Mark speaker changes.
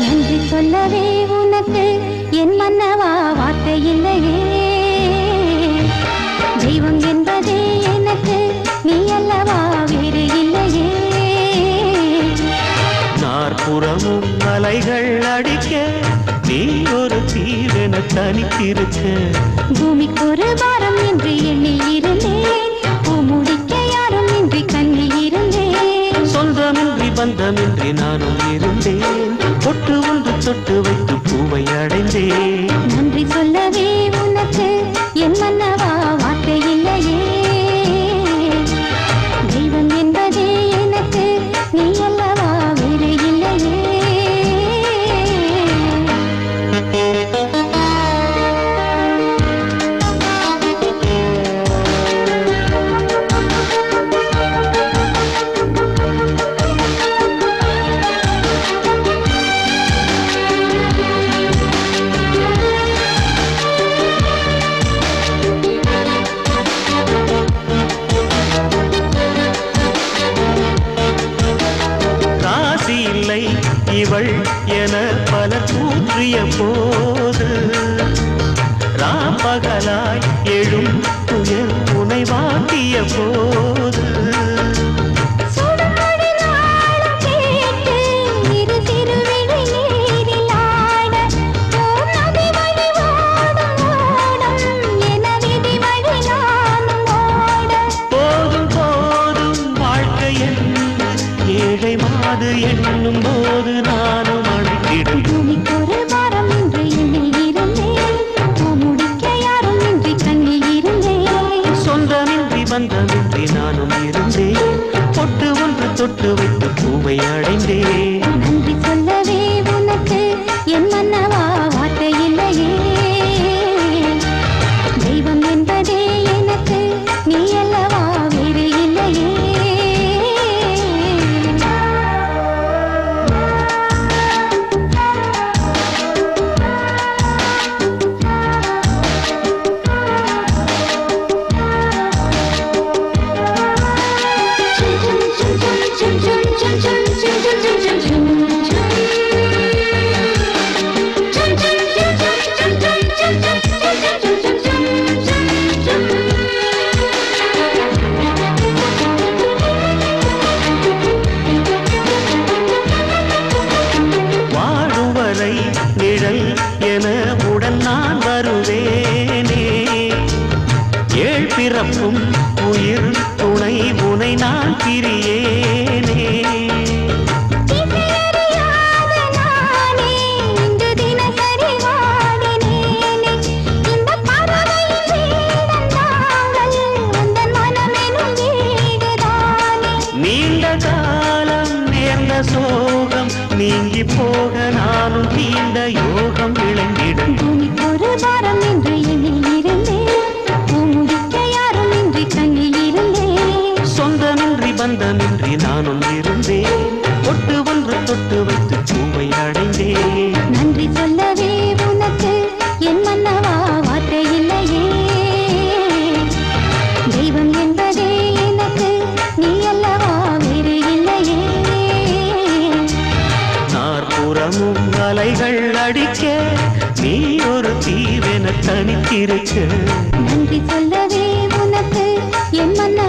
Speaker 1: நன்றி சொல்லவே உனக்கு என் மன்னவா வார்த்தை இல்லையே. தெய்வம் என்பதே எனக்கு நீ அல்லவா வேறு இல்லையே.
Speaker 2: நாற்புறமும் அலைகள் அடிக்க நீ ஒரு தீவென தனித்திருக்க.
Speaker 1: பூமிக்கு ஒரு பாரம் என்று எண்ணி இருந்தேன், பூ முடிக்க யாரும் இன்றி கண்ணி இருந்தேன்.
Speaker 2: சொந்தமின்றி பந்தமின்றி நானும் இருந்தேன், பொட்டு ஒன்று தொட்டு வைத்து பூவை அடைந்தேன்.
Speaker 1: நன்றி சொல்லவே உனக்கு என் மன்னவா வார்த்தை இல்லையே. தெய்வம் என்பதே எனக்கு நீ அல்லவா வேறு இல்லையே.
Speaker 2: இவள் என பல தூற்றிய போது ராப்பகலாய் எழும் துயர் உனை வாட்டிய போது போதும் போதும் வாழ்க்கை ஏழை மாது எண்ணும் போது நானும் அழைத்திடும்.
Speaker 1: பூமிக்கு ஒரு பாரம் என்று எண்ணில் இருந்தேன், பூ முடிக்க யாரும் இன்றி கண்ணில் இருந்தேன்.
Speaker 2: சொந்தமின்றி பந்தமின்றி நானும் இருந்தேன், பொட்டு ஒன்று தொட்டு வைத்து பூவை அடைந்தேன்.
Speaker 1: நன்றி சொல்லவே உனக்கு என் மன்னவா வார்த்தை இல்லையே. தெய்வம் என்பதே எனக்கு நீ அல்லவா வேறு இல்லையே.
Speaker 2: வாழுவரை நிழல் என உடன் நான் வருவேனே. ஏழ் பிறப்பும் உயிர் துணை உனை நான் பிரியேனே. நீண்ட காலம் நேர்ந்த சோகம் நீங்கி போக நானும் தீண்ட யோகம் விளங்கிடும்.
Speaker 1: பூமிக்கு ஒரு பாரம் என்று எண்ணில் இருந்தேன், பூ முடிக்க யாரும் இன்றி கண்ணில் இருந்தேன்.
Speaker 2: சொந்தமின்றி பந்தமின்றி நானும் இருந்தேன், பொட்டு ஒன்று தொட்டு வைத்து பூவை அடைந்தேன்.
Speaker 1: நன்றி சொல்லவே உனக்கு என் மன்னவா வார்த்தை இல்லையே. தெய்வம் என்பதே எனக்கு நீ அல்லவா வேறு இல்லையே.
Speaker 2: நாற்புறமும் அலைகள் அடிக்க நீ ஒரு தீவென தனித்திருக்க.
Speaker 1: நன்றி சொல்லவே உனக்கு என் மன்னவா